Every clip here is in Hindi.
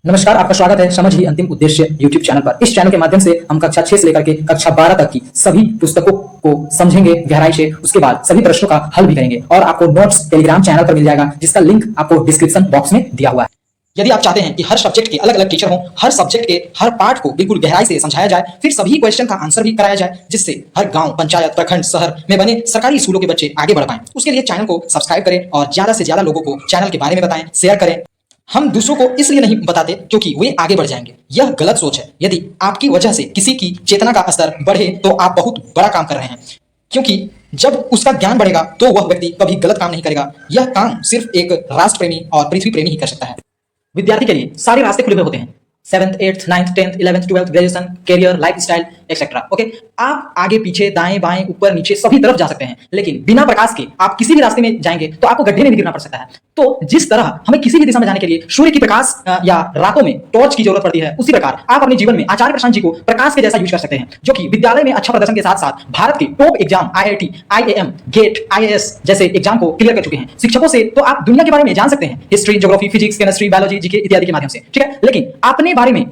नमस्कार, आपका स्वागत है समझ ही अंतिम उद्देश्य यूट्यूब चैनल पर। इस चैनल के माध्यम से हम कक्षा 6 से लेकर के कक्षा 12 तक की सभी पुस्तकों को समझेंगे गहराई से। उसके बाद सभी प्रश्नों का हल भी करेंगे और आपको नोट्स टेलीग्राम चैनल पर मिल जाएगा, जिसका लिंक आपको डिस्क्रिप्शन बॉक्स में दिया हुआ है। यदि आप चाहते हैं कि हर सब्जेक्ट के अलग अलग टीचर हों, हर सब्जेक्ट के हर पार्ट को बिल्कुल गहराई से समझाया जाए, फिर सभी क्वेश्चन का आंसर भी कराया जाए, जिससे हर गांव, पंचायत, प्रखंड, शहर में बने सरकारी स्कूलों के बच्चे आगे बढ़ पाएं, उसके लिए चैनल को सब्सक्राइब करें और ज्यादा से ज्यादा लोगों को चैनल के बारे में बताएं, शेयर करें। हम दूसरों को इसलिए नहीं बताते क्योंकि वे आगे बढ़ जाएंगे, यह गलत सोच है। यदि आपकी वजह से किसी की चेतना का स्तर बढ़े तो आप बहुत बड़ा काम कर रहे हैं, क्योंकि जब उसका ज्ञान बढ़ेगा तो वह व्यक्ति कभी गलत काम नहीं करेगा। यह काम सिर्फ एक राष्ट्र प्रेमी और पृथ्वी प्रेमी ही कर सकता है। विद्यार्थी के लिए सारे रास्ते खुले हुए होते हैं, 7th 8th 9th 10th 11th 12th graduation, career, life style etcetera. Okay, आप आगे पीछे दाएं बाएं ऊपर नीचे सभी तरफ जा सकते हैं, लेकिन बिना प्रकाश के आप किसी भी रास्ते में जाएंगे तो आपको गड्ढे में भी गिरना पड़ सकता है। तो जिस तरह हमें किसी भी दिशा में जाने के लिए सूर्य की प्रकाश या रातों में टॉर्च की जरूरत पड़ती है, उसी प्रकार आप अपने जीवन में आचार्य प्रशांत जी को प्रकाश के जैसा यूज कर सकते हैं, जो कि विद्यालय में अच्छा प्रदर्शन के साथ साथ भारत के top exam IIT, IAM, GATE, IAS जैसे एग्जाम को क्लियर कर चुके हैं। शिक्षकों से तो आप दुनिया के बारे में जान सकते हैं, history, geography, physics, chemistry, biology, GK इत्यादि के माध्यम से, ठीक है। लेकिन अपने बारे में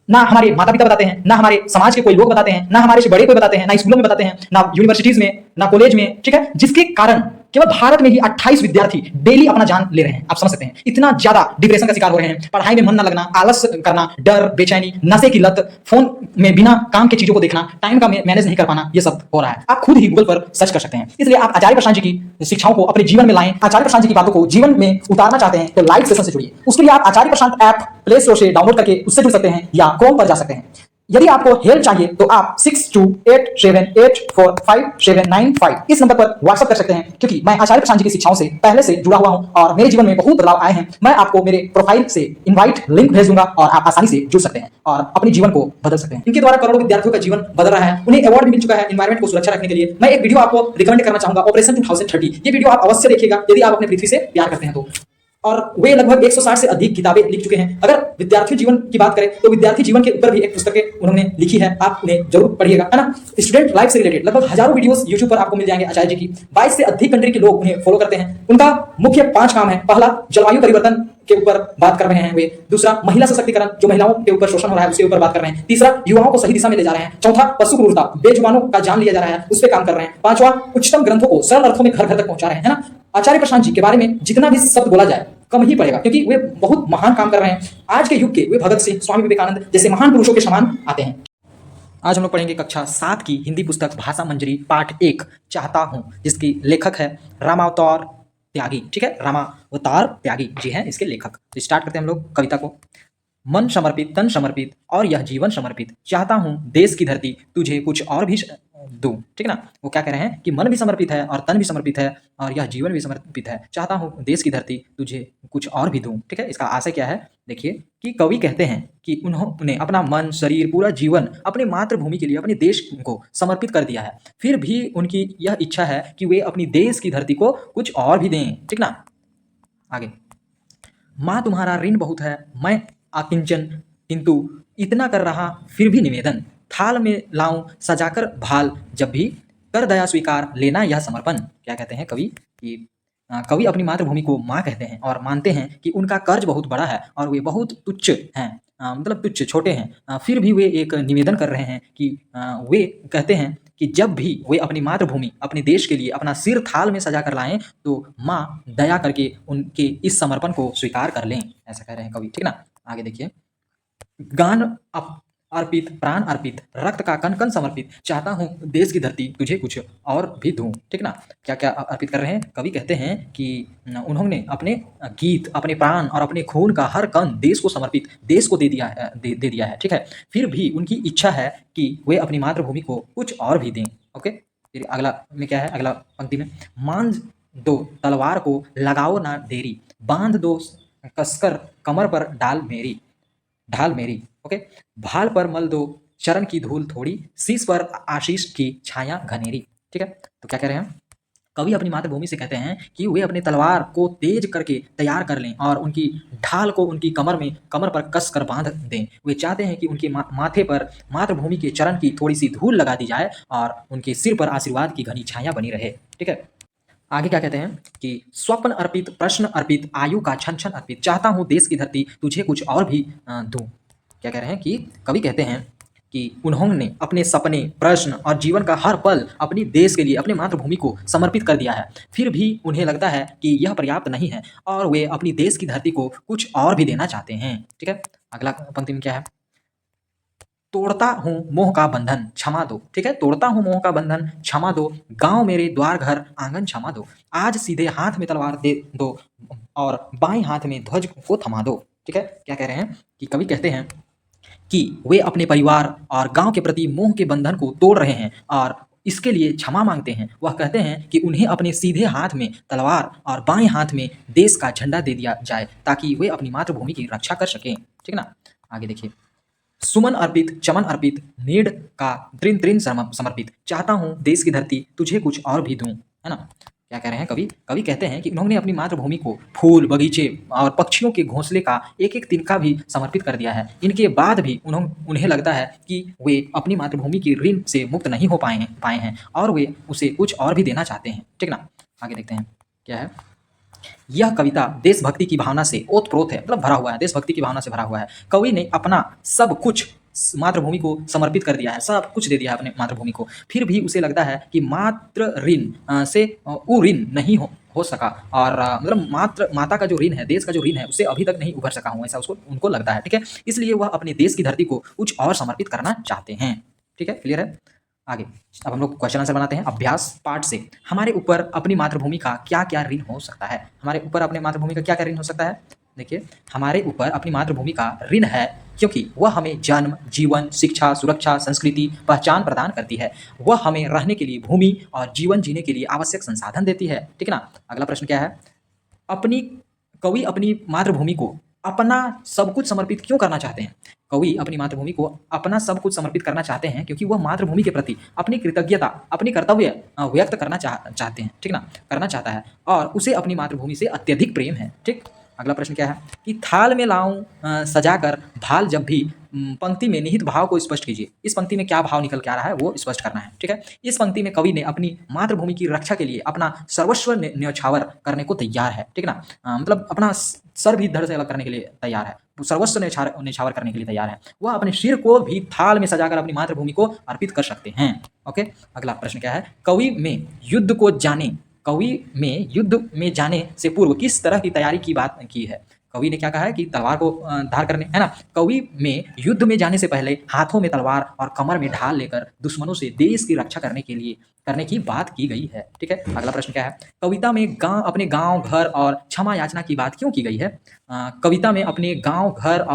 ना हमारे माता पिता बताते हैं, ना हमारे समाज के कोई लोग बताते हैं, ना हमारे से बड़े कोई बताते हैं, ना स्कूलों में बताते हैं, ना यूनिवर्सिटीज में, ना कॉलेज में, ठीक है। जिसके कारण केवल भारत में ही 28 विद्यार्थी डेली अपना जान ले रहे हैं। आप समझ सकते हैं, इतना ज्यादा डिप्रेशन का शिकार हो रहे हैं, पढ़ाई में मन न लगना, आलस करना, डर, बेचैनी, नशे की लत, फोन में बिना काम के चीजों को देखना, टाइम का मैनेज नहीं कर पाना, ये सब हो रहा है। आप खुद ही गूगल पर सर्च कर सकते हैं। इसलिए आप आचार्य प्रशांत जी की शिक्षाओं को अपने जीवन में लाएं, आचार्य प्रशांत जी की बातों को जीवन में उतारना चाहते हैं तो लाइव सेशन से जुड़िए। उसके लिए आप आचार्य प्रशांत ऐप प्ले स्टोर से डाउनलोड करके उससे जुड़ सकते हैं या क्रोम पर जा सकते हैं। यदि आपको हेल्प चाहिए तो आप 6287845795 इस नंबर पर व्हाट्सएप कर सकते हैं, क्योंकि मैं आचार्य प्रशांत जी की शिक्षाओं से पहले से जुड़ा हुआ हूं और मेरे जीवन में बहुत बदलाव आए हैं। मैं आपको मेरे प्रोफाइल से इनवाइट लिंक भेज दूंगा और आप आसानी से जुड़ सकते हैं और अपने जीवन को बदल सकते हैं। इनके द्वारा करोड़ों विद्यार्थियों का जीवन बदल रहा है। उन्हें अवार्ड भी मिल चुका है एनवायरमेंट को सुरक्षा रखने के लिए। मैं एक वीडियो आपको रिकमेंड करना चाहूंगा, ऑपरेशन 2030। ये वीडियो आप अवश्य देखिएगा यदि आप अपने पृथ्वी से प्यार करते हैं तो। और वे लगभग 160 से अधिक किताबें लिख चुके हैं। अगर विद्यार्थी जीवन की बात करें तो विद्यार्थी जीवन के ऊपर भी एक पुस्तकें उन्होंने लिखी है, आप उन्हें जरूर पढ़िएगा, है ना। स्टूडेंट लाइफ से रिलेटेड लगभग हजारों वीडियोस यूट्यूब पर आपको मिल जाएंगे आचार्य जी की। 22 से अधिक कंट्री के लोग उन्हें फॉलो करते हैं। उनका मुख्य 5 काम है। पहला, जलवायु परिवर्तन के ऊपर बात कर रहे हैं वे। दूसरा, महिला सशक्तिकरण, जो महिलाओं के ऊपर शोषण हो रहा है उसके ऊपर बात कर रहे हैं। तीसरा, युवाओं को सही दिशा में ले जा रहे हैं। चौथा, पशु क्रूरता, बेजुबानों का जान लिया जा रहा है, उस पर काम कर रहे हैं। पांचवा, उच्चतम ग्रंथों को सरल अर्थों में घर घर तक पहुंचा रहे हैं, है ना। आचार्य प्रशांत जी के बारे में जितना भी शब्द बोला जाए कम ही पड़ेगा, क्योंकि वे बहुत महान काम कर रहे हैं। आज के युग के वे भगत सिंह, स्वामी विवेकानंद जैसे महान पुरुषों के समान आते हैं। आज हम लोग पढ़ेंगे कक्षा 7 की हिंदी पुस्तक भाषा मंजरी पाठ 1 चाहता हूं, जिसकी लेखक है रामावतार त्यागी, ठीक है। रामावतार त्यागी जी हैं इसके लेखक। तो स्टार्ट करते हैं हम लोग कविता को। मन समर्पित, तन समर्पित और यह जीवन समर्पित, चाहता हूं देश की धरती तुझे कुछ और भी दूं, ठीक है ना। वो क्या कह रहे हैं कि मन भी समर्पित है और तन भी समर्पित है और यह जीवन भी समर्पित है, चाहता हूं देश की धरती तुझे कुछ और भी दूं, ठीक है। इसका आशय क्या है, देखिए कि कवि कहते हैं कि उन्होंने अपना मन, शरीर, पूरा जीवन अपने मातृभूमि के लिए, अपने देश को समर्पित कर दिया है। फिर भी उनकी यह इच्छा है कि वे अपनी देश की धरती को कुछ और भी दें, ठीक ना। आगे, माँ तुम्हारा ऋण बहुत है, मैं अकिंचन किंतु इतना कर रहा फिर भी निवेदन, थाल में लाऊं सजाकर भाल जब भी, कर दया स्वीकार लेना यह समर्पण। क्या कहते हैं कवि कि कवि अपनी मातृभूमि को माँ कहते हैं और मानते हैं कि उनका कर्ज बहुत बड़ा है और वे बहुत तुच्छ हैं, मतलब तुच्छ, छोटे हैं। फिर भी वे एक निवेदन कर रहे हैं कि वे कहते हैं कि जब भी वे अपनी मातृभूमि, अपने देश के लिए अपना सिर थाल में सजा कर लाएं तो माँ दया करके उनके इस समर्पण को स्वीकार कर लें, ऐसा कह रहे हैं कवि, ठीक ना। आगे देखिए, गान अर्पित, प्राण अर्पित, रक्त का कण कण समर्पित, चाहता हूं देश की धरती तुझे कुछ और भी दूं, ठीक ना। क्या क्या अर्पित कर रहे हैं कवि, कहते हैं कि उन्होंने अपने गीत, अपने प्राण और अपने खून का हर कण देश को समर्पित, देश को दे दिया है, ठीक है। फिर भी उनकी इच्छा है कि वे अपनी मातृभूमि को कुछ और भी दें। ओके, फिर अगला में क्या है, अगला पंक्ति में, मांझ दो तलवार को लगाओ ना देरी, बांध दो कसकर कमर पर ढाल मेरी, ओके। भाल पर मल दो चरण की धूल थोड़ी, शीश पर आशीष की छाया घनेरी, ठीक है। तो क्या कह रहे हैं कवि, अपनी मातृभूमि से कहते हैं कि वे अपने तलवार को तेज करके तैयार कर लें और उनकी ढाल को उनकी कमर पर कस कर बांध दें। वे चाहते हैं कि उनके माथे पर मातृभूमि के चरण की थोड़ी सी धूल लगा दी जाए और उनके सिर पर आशीर्वाद की घनी छाया बनी रहे, ठीक है। आगे क्या कहते हैं कि स्वप्न अर्पित, प्रश्न अर्पित, आयु का छन छन अर्पित, चाहता हूँ देश की धरती तुझे कुछ और भी दूं। क्या कह रहे हैं कि कवि कहते हैं कि उन्होंने अपने सपने, प्रश्न और जीवन का हर पल अपनी देश के लिए, अपने मातृभूमि को समर्पित कर दिया है। फिर भी उन्हें लगता है कि यह पर्याप्त नहीं है और वे अपनी देश की धरती को कुछ और भी देना चाहते हैं। ठीक है, अगला पंक्ति में क्या है, तोड़ता हूँ मोह का बंधन क्षमा दो। ठीक है, तोड़ता हूँ मोह का बंधन क्षमा दो, गांव मेरे द्वार घर आंगन क्षमा दो, आज सीधे हाथ में तलवार दे दो और बाएं हाथ में ध्वज को थमा दो। ठीक है, क्या कह रहे हैं कि कवि कहते हैं कि वे अपने परिवार और गांव के प्रति मोह के बंधन को तोड़ रहे हैं और इसके लिए क्षमा मांगते हैं। वह कहते हैं कि उन्हें अपने सीधे हाथ में तलवार और बाएं हाथ में देश का झंडा दे दिया जाए ताकि वे अपनी मातृभूमि की रक्षा कर सकें। ठीक है ना, आगे देखिए, सुमन अर्पित, चमन अर्पित, नीड का तृण तृण समर्पित, चाहता हूँ देश की धरती तुझे कुछ और भी दूं। है ना, क्या कह रहे हैं कवि, कवि कहते हैं कि उन्होंने अपनी मातृभूमि को फूल, बगीचे और पक्षियों के घोंसले का एक एक तिनका भी समर्पित कर दिया है। इनके बाद भी उन्हें लगता है कि वे अपनी मातृभूमि की ऋण से मुक्त नहीं हो पाए हैं और वे उसे कुछ और भी देना चाहते हैं। ठीक ना, आगे देखते हैं क्या है, यह कविता देशभक्ति की भावना से ओतप्रोत है, मतलब भरा हुआ है, देशभक्ति की भावना से भरा हुआ है। कवि ने अपना सब कुछ मातृभूमि को समर्पित कर दिया है, सब कुछ दे दिया है अपने मातृभूमि को, फिर भी उसे लगता है कि मात्र ऋण से वो ऋण नहीं हो सका और मतलब मात्र माता का जो ऋण है, देश का जो ऋण है, उससे अभी तक नहीं उभर सका हूँ, ऐसा उनको लगता है। ठीक है, इसलिए वह अपने देश की धरती को कुछ और समर्पित करना चाहते हैं। ठीक है, क्लियर है। आगे अब हम लोग क्वेश्चन आंसर बनाते हैं अभ्यास पार्ट से। हमारे ऊपर अपनी मातृभूमि का क्या क्या ऋण हो सकता है, हमारे ऊपर अपने मातृभूमि का क्या क्या ऋण हो सकता है। देखिए, हमारे ऊपर अपनी मातृभूमि का ऋण है क्योंकि वह हमें जन्म, जीवन, शिक्षा, सुरक्षा, संस्कृति, पहचान प्रदान करती है। वह हमें रहने के लिए भूमि और जीवन जीने के लिए आवश्यक संसाधन देती है। ठीक है ना, अगला प्रश्न क्या है, कवि अपनी मातृभूमि को अपना सब कुछ समर्पित क्यों करना चाहते हैं। कवि अपनी मातृभूमि को अपना सब कुछ समर्पित करना चाहते हैं क्योंकि वह मातृभूमि के प्रति अपनी कृतज्ञता, अपनी कर्तव्य व्यक्त करना चाहते हैं। ठीक ना, करना चाहता है और उसे अपनी मातृभूमि से अत्यधिक प्रेम है। ठीक, अगला प्रश्न क्या है कि थाल में लाऊं सजाकर भाल जब भी, पंक्ति में निहित भाव को स्पष्ट कीजिए। इस पंक्ति में क्या भाव निकल के आ रहा है वो स्पष्ट करना है। ठीक है, इस पंक्ति में कवि ने अपनी मातृभूमि की रक्षा के लिए अपना सर्वस्व न्यौछावर करने को तैयार है। ठीक ना, मतलब अपना सर भी धड़ से अलग करने के लिए तैयार है, सर्वस्व न्यौछावर करने के लिए तैयार है। वह अपने सिर को भी थाल में सजाकर अपनी मातृभूमि को अर्पित कर सकते हैं। ओके, अगला प्रश्न क्या है, कवि में युद्ध में जाने से पूर्व किस तरह की तैयारी की बात की है। कवि ने क्या कहा है कि तलवार को धार करने, है ना, कवि में युद्ध में जाने से पहले हाथों में तलवार और कमर में ढाल लेकर दुश्मनों से देश की रक्षा करने की बात की गई है। ठीक है, अगला प्रश्न क्या है, कविता में अपने गांव, घर और क्षमा याचना की बात क्यों की गई है। कविता में अपने गांव, घर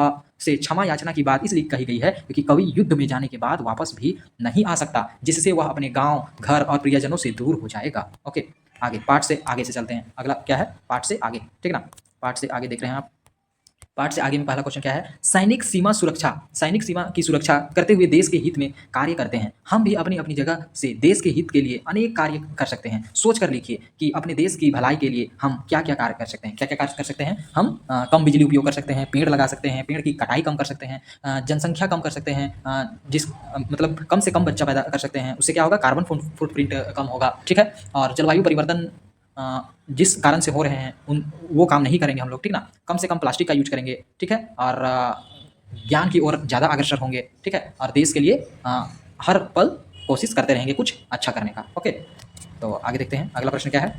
से क्षमा याचना की बात इसलिए कही गई है क्योंकि कवि युद्ध में जाने के बाद वापस भी नहीं आ सकता, जिससे वह अपने गांव, घर और प्रियजनों से दूर हो जाएगा। ओके, आगे पार्ट से आगे से चलते हैं। अगला क्या है, पार्ट से आगे। ठीक है ना, पार्ट से आगे देख रहे हैं आप। पार्ट से आगे में पहला क्वेश्चन क्या है, सैनिक सीमा की सुरक्षा करते हुए देश के हित में कार्य करते हैं। हम भी अपनी अपनी जगह से देश के हित के लिए अनेक कार्य कर सकते हैं। सोच कर लिखिए कि अपने देश की भलाई के लिए हम क्या क्या कार्य कर सकते हैं। क्या क्या कार्य कर सकते हैं हम, कम बिजली उपयोग कर सकते हैं, पेड़ लगा सकते हैं, पेड़ की कटाई कम कर सकते हैं, जनसंख्या कम कर सकते हैं, मतलब कम से कम बच्चा पैदा कर सकते हैं। उससे क्या होगा, कार्बन फुटप्रिंट कम होगा। ठीक है, और जलवायु परिवर्तन जिस कारण से हो रहे हैं वो काम नहीं करेंगे हम लोग। ठीक ना, कम से कम प्लास्टिक का यूज करेंगे। ठीक है, और ज्ञान की ओर ज़्यादा अग्रसर होंगे। ठीक है, और देश के लिए हर पल कोशिश करते रहेंगे कुछ अच्छा करने का। ओके, तो आगे देखते हैं अगला प्रश्न क्या है,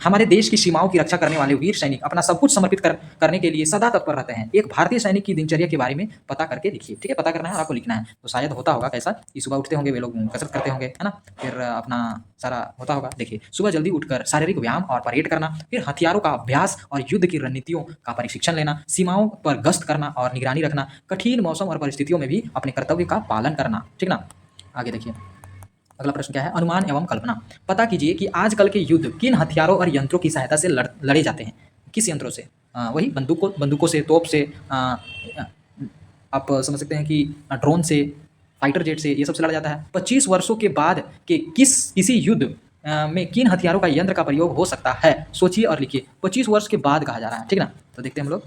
हमारे देश की सीमाओं की रक्षा करने वाले वीर सैनिक अपना सब कुछ समर्पित करने के लिए सदा तत्पर रहते हैं। एक भारतीय सैनिक की दिनचर्या के बारे में पता करके लिखिए। ठीक है, पता करना है और आपको लिखना है। तो शायद होता होगा कैसा कि सुबह उठते होंगे वे लोग, कसरत करते होंगे, है ना, फिर अपना सारा होता होगा। देखिए, सुबह जल्दी उठकर शारीरिक व्यायाम और परेड करना, फिर हथियारों का अभ्यास और युद्ध की रणनीतियों का प्रशिक्षण लेना, सीमाओं पर गश्त करना और निगरानी रखना, कठिन मौसम और परिस्थितियों में भी अपने कर्तव्य का पालन करना। ठीक ना, आगे देखिए अगला प्रश्न क्या है, अनुमान एवं कल्पना। पता कीजिए कि आजकल के युद्ध किन हथियारों और यंत्रों की सहायता से लड़े जाते हैं। किस यंत्रों से, वही बंदूकों से, तोप से, आप समझ सकते हैं कि ड्रोन से, फाइटर जेट से, ये सब से लड़ा जाता है। 25 वर्षों के बाद के किसी युद्ध में किन हथियारों का यंत्र का प्रयोग हो सकता है, सोचिए और लिखिए। 25 वर्ष के बाद कहा जा रहा है। ठीक ना, तो देखते हैं हम लोग।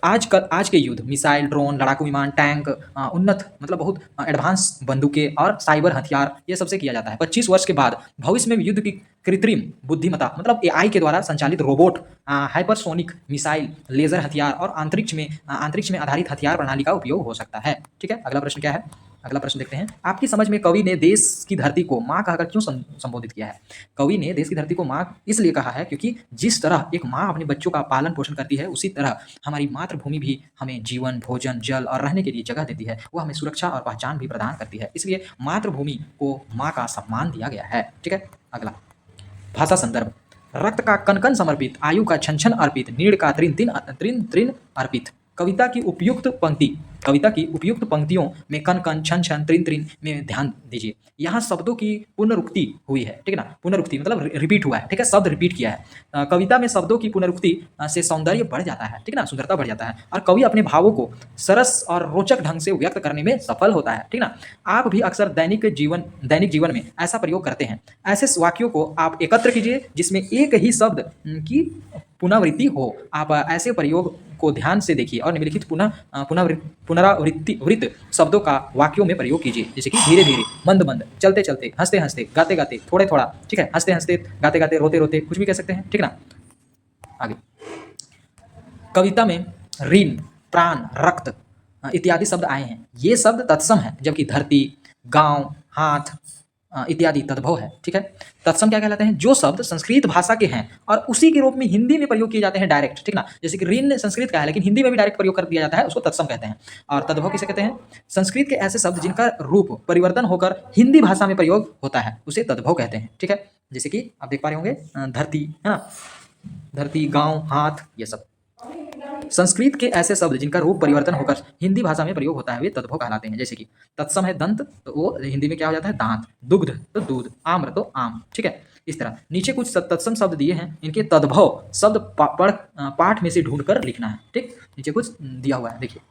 आज के युद्ध मिसाइल, ड्रोन, लड़ाकू विमान, टैंक, उन्नत मतलब बहुत एडवांस बंदूकें और साइबर हथियार, ये सबसे किया जाता है। 25 वर्ष के बाद भविष्य में युद्ध की कृत्रिम बुद्धिमत्ता मतलब एआई के द्वारा संचालित रोबोट, हाइपरसोनिक मिसाइल, लेजर हथियार और अंतरिक्ष में आधारित हथियार प्रणाली का उपयोग हो सकता है। ठीक है, अगला प्रश्न क्या है? अगला प्रश्न देखते हैं। आपकी समझ में कवि ने देश की धरती को माँ कहकर क्यों संबोधित किया है? कवि ने देश की धरती को माँ इसलिए कहा है क्योंकि जिस तरह एक माँ अपने बच्चों का पालन पोषण करती है, उसी तरह हमारी मातृभूमि भी हमें जीवन, भोजन, जल और रहने के लिए जगह देती है। वह हमें सुरक्षा और पहचान भी प्रदान करती है। इसलिए मातृभूमि को माँ का सम्मान दिया गया है। ठीक है, अगला भाषा संदर्भ। रक्त का कण कण समर्पित, आयु का छन छन अर्पित, नीड़ का तृण तृण तृण अर्पित। कविता की उपयुक्त पंक्तियों में कण कण, छन छन, तृण तृण में ध्यान दीजिए। यहाँ शब्दों की पुनरुक्ति हुई है। ठीक है ना, पुनरुक्ति मतलब रिपीट हुआ है। ठीक है, शब्द रिपीट किया है। कविता में शब्दों की पुनरुक्ति से सौंदर्य बढ़ जाता है। ठीक है ना, सुंदरता बढ़ जाता है और कवि अपने भावों को सरस और रोचक ढंग से व्यक्त करने में सफल होता है। ठीक ना, आप भी अक्सर दैनिक जीवन में ऐसा प्रयोग करते हैं। ऐसे वाक्यों को आप एकत्र कीजिए जिसमें एक ही शब्द की पुनरावृत्ति हो। आप ऐसे प्रयोग को ध्यान से देखिए और निम्नलिखित पुनरावृत्त शब्दों का वाक्यों में प्रयोग कीजिए, जैसे कि धीरे धीरे, मंद मंद, चलते चलते, हंसते हंसते, गाते गाते, थोड़े थोड़ा। ठीक है, हंसते हंसते, गाते गाते, रोते रोते, कुछ भी कह सकते हैं। ठीक ना, आगे कविता में ऋण, प्राण, रक्त इत्यादि शब्द आए हैं। ये शब्द तत्सम है, जबकि धरती, गांव, हाथ इत्यादि तद्भव है। ठीक है, तत्सम क्या कहलाते हैं? जो शब्द संस्कृत भाषा के हैं और उसी के रूप में हिंदी में प्रयोग किए जाते हैं डायरेक्ट। ठीक ना, जैसे कि ऋण संस्कृत का है लेकिन हिंदी में भी डायरेक्ट प्रयोग कर दिया जाता है, उसको तत्सम कहते हैं। और तद्भव किसे कहते हैं? संस्कृत के ऐसे शब्द जिनका रूप परिवर्तन होकर हिंदी भाषा में प्रयोग होता है, उसे तद्भव कहते हैं। ठीक है, जैसे कि आप देख पा रहे होंगे धरती, है ना, धरती, गांव, हाथ, ये सब संस्कृत के ऐसे शब्द जिनका रूप परिवर्तन होकर हिंदी भाषा में प्रयोग होता है, वे तद्भव कहलाते हैं। जैसे कि तत्सम है दंत, तो वो हिंदी में क्या हो जाता है? दांत। दुग्ध तो दूध, आम्र तो आम। ठीक है, इस तरह नीचे कुछ तत्सम शब्द दिए हैं, इनके तद्भव शब्द पाठ में से ढूंढ कर लिखना है। ठीक, नीचे कुछ दिया हुआ है, देखिए।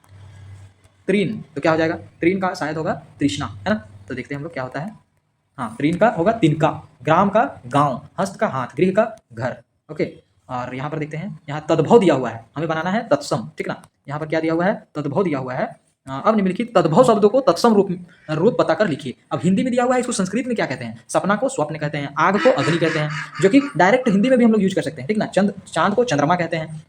तृण तो क्या हो जाएगा? तृण का शायद होगा तृष्णा, है ना, तो देखते हैं हम लोग क्या होता है। हाँ, तृण का होगा तिनका, ग्राम का गांव, हस्त का हाथ, गृह का घर। ओके, और यहाँ पर देखते हैं, यहाँ तद्भव दिया हुआ है, हमें बनाना है तत्सम। ठीक ना, यहाँ पर क्या दिया हुआ है? तद्भव दिया हुआ है। अब निम्नलिखित तद्भव शब्दों को तत्सम रूप बताकर लिखिए। अब हिंदी में दिया हुआ है, इसको संस्कृत में क्या कहते हैं? सपना को स्वप्न कहते हैं, आग को अग्नि कहते हैं, जो कि डायरेक्ट हिंदी में भी हम लोग यूज कर सकते हैं। ठीक ना, चांद को चंद्रमा कहते हैं,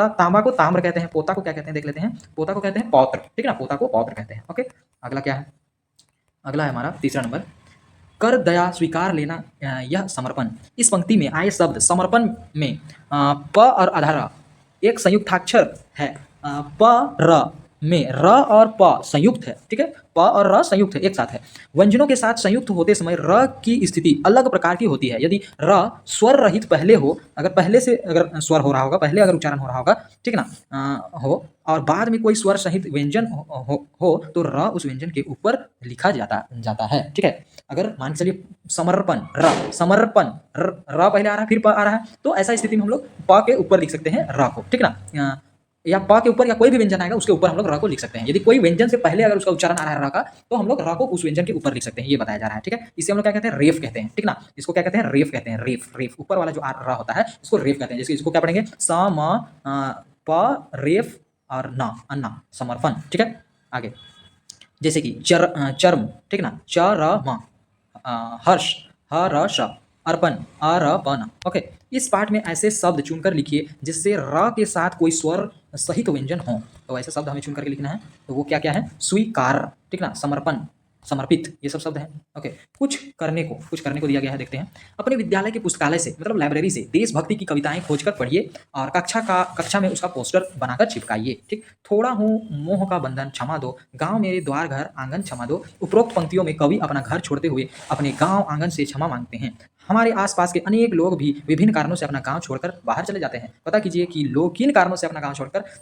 तांबा को ताम्र कहते हैं, पोता को क्या कहते हैं देख लेते हैं। पोता को कहते हैं पौत्र। ठीक ना, पोता को पौत्र कहते हैं। ओके, अगला क्या है? अगला है हमारा तीसरा नंबर, कर दया स्वीकार लेना यह समर्पण। इस पंक्ति में आए शब्द समर्पण में प और अधरा एक संयुक्ताक्षर है। प र में र और प संयुक्त है। ठीक है, प और र संयुक्त है, एक साथ है। व्यंजनों के साथ संयुक्त होते समय र की स्थिति अलग प्रकार की होती है। यदि र स्वर रहित पहले हो, अगर पहले से अगर स्वर हो रहा होगा, पहले अगर उच्चारण हो रहा होगा, ठीक ना, हो, और बाद में कोई स्वर सहित व्यंजन हो तो र उस व्यंजन के ऊपर लिखा जाता है। ठीक है, अगर मान के चलिए समर्पण, समर्पण, र पहले आ रहा है फिर प आ रहा है, तो ऐसा स्थिति में हम लोग प के ऊपर लिख सकते हैं र को। ठीक ना, या प के ऊपर या कोई भी व्यंजन आएगा उसके ऊपर हम लोग र को लिख सकते हैं। यदि कोई व्यंजन से पहले अगर उसका उच्चारण आ रहा है र का, तो हम लोग र को उस व्यंजन के ऊपर लिख सकते हैं, ये बताया जा रहा है। ठीक है, इसे हम लोग क्या कहते हैं? रेफ कहते हैं। ठीक ना, इसको क्या कहते हैं? रेफ कहते हैं। रेफ ऊपर वाला जो र होता है इसको रेफ कहते हैं। जैसे इसको क्या पढ़ेंगे? स म प रेफ और न, अन्ना, समर्पण। ठीक है, आगे जैसे कि चर्म। ठीक ना, च र म, हर्ष, ह र श, अर्पण, अरपण। ओके, इस पाठ में ऐसे शब्द चुनकर लिखिए जिससे र के साथ कोई स्वर सहित व्यंजन हो। तो ऐसे शब्द हमें चुन करके लिखना है। तो वो क्या क्या है? स्वीकार, ठीक ना, समर्पण, समर्पित, ये सब शब्द हैं। ओके, कुछ करने को दिया गया है, देखते हैं। अपने विद्यालय के पुस्तकालय से मतलब लाइब्रेरी से देशभक्ति की कविताएं खोजकर पढ़िए और कक्षा में उसका पोस्टर बनाकर चिपकाइए। ठीक, थोड़ा हूँ मोह का बंधन क्षमा दो, गांव मेरे द्वार घर आंगन क्षमा दो। उपरोक्त पंक्तियों में कवि अपना घर छोड़ते हुए अपने गांव आंगन से क्षमा मांगते हैं। हमारे आसपास के अनेक लोग भी विभिन्न कारणों से अपना गांव छोड़कर बाहर चले जाते हैं। पता कीजिए कि लोग किन कारणों से अपना गांव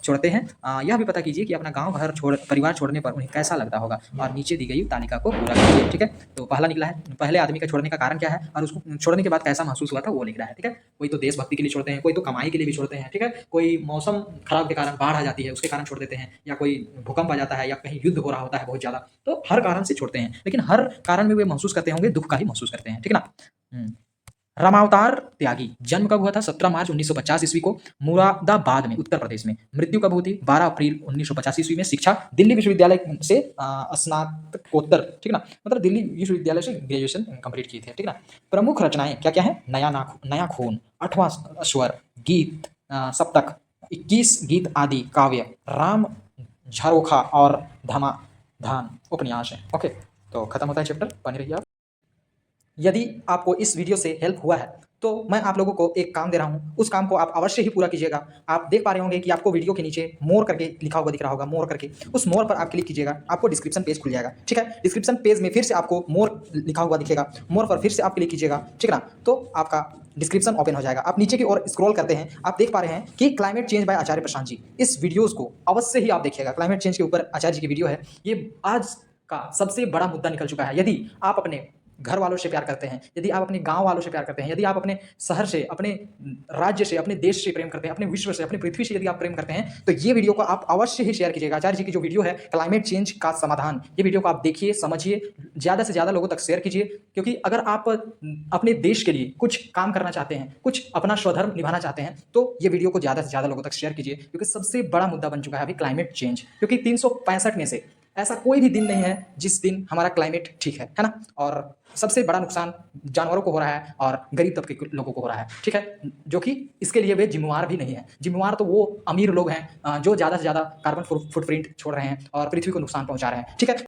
छोड़ते हैं। यह भी पता कीजिए कि अपना गांव घर परिवार छोड़ने पर उन्हें कैसा लगता होगा और नीचे दी गई तालिका को पूरा कीजिए। ठीक है, तो पहला निकला है, पहले आदमी का छोड़ने का कारण क्या है और उसको छोड़ने के बाद कैसा महसूस हुआ था, वो लिख रहा है। ठीक है, कोई तो देशभक्ति के लिए छोड़ते हैं, कोई तो कमाई के लिए भी छोड़ते हैं। ठीक है, कोई मौसम खराब के कारण बाढ़ आ जाती है उसके कारण छोड़ देते हैं, या कोई भूकंप आ जाता है, या कहीं युद्ध हो रहा होता है बहुत ज़्यादा, तो हर कारण से छोड़ते हैं। लेकिन हर कारण में वे महसूस करते होंगे दुख का ही महसूस करते हैं। ठीक है ना। रामावतार त्यागी जन्म कब हुआ था? 17 मार्च 1950 ईस्वी को मुरादाबाद में, उत्तर प्रदेश में। मृत्यु कब हुई थी? 12 अप्रैल 1950 ईस्वी में। शिक्षा दिल्ली विश्वविद्यालय से स्नातकोत्तर, ठीक ना, मतलब दिल्ली विश्वविद्यालय से ग्रेजुएशन कंप्लीट की थी, ठीक ना। प्रमुख रचनाएं क्या क्या है? नया खून, 8वां स्वर, गीत, सप्तक, 21 गीत आदि, काव्य, राम झरोखा और धमाधान उपन्यास है। ओके, तो खत्म होता है चैप्टर, बने रहिए आप। यदि आपको इस वीडियो से हेल्प हुआ है तो मैं आप लोगों को एक काम दे रहा हूं, उस काम को आप अवश्य ही पूरा कीजिएगा। आप देख पा रहे होंगे कि आपको वीडियो के नीचे मोर करके लिखा हुआ दिख रहा होगा, मोर करके, उस मोर पर आप क्लिक कीजिएगा, आपको डिस्क्रिप्शन पेज खुल जाएगा, ठीक है। डिस्क्रिप्शन पेज में फिर से आपको मोर लिखा हुआ दिखेगा, मोर पर फिर से आप क्लिक कीजिएगा, ठीक है ना, तो आपका डिस्क्रिप्शन ओपन हो जाएगा। आप नीचे की ओर स्क्रॉल करते हैं, आप देख पा रहे हैं कि क्लाइमेट चेंज बाय आचार्य प्रशांत जी, इस वीडियोस को अवश्य ही आप देखिएगा। क्लाइमेट चेंज के ऊपर आचार्य जी की वीडियो है, ये आज का सबसे बड़ा मुद्दा निकल चुका है। यदि आप अपने घर वालों से प्यार करते हैं, यदि आप अपने गांव वालों से प्यार करते हैं, यदि आप अपने शहर से, अपने राज्य से, अपने देश से प्रेम करते हैं, अपने विश्व से, अपनी पृथ्वी से यदि आप प्रेम करते हैं, तो ये वीडियो को आप अवश्य ही शेयर कीजिएगा। आचार्य जी की जो वीडियो है क्लाइमेट चेंज का समाधान, ये वीडियो को आप देखिए, समझिए, ज़्यादा से ज़्यादा लोगों तक शेयर कीजिए, क्योंकि अगर आप अपने देश के लिए कुछ काम करना चाहते हैं, कुछ अपना स्वधर्म निभाना चाहते हैं, तो ये वीडियो को ज़्यादा से ज़्यादा लोगों तक शेयर कीजिए, क्योंकि सबसे बड़ा मुद्दा बन चुका है अभी क्लाइमेट चेंज। क्योंकि 365 में से ऐसा कोई भी दिन नहीं है जिस दिन हमारा क्लाइमेट ठीक है ना। और सबसे बड़ा नुकसान जानवरों को हो रहा है और गरीब तबके के लोगों को हो रहा है, ठीक है, जो कि इसके लिए वे जिम्मेवार भी नहीं है। जिम्मेवार तो वो अमीर लोग हैं जो ज़्यादा से ज़्यादा कार्बन फुटप्रिंट छोड़ रहे हैं और पृथ्वी को नुकसान पहुंचा रहे हैं, ठीक है।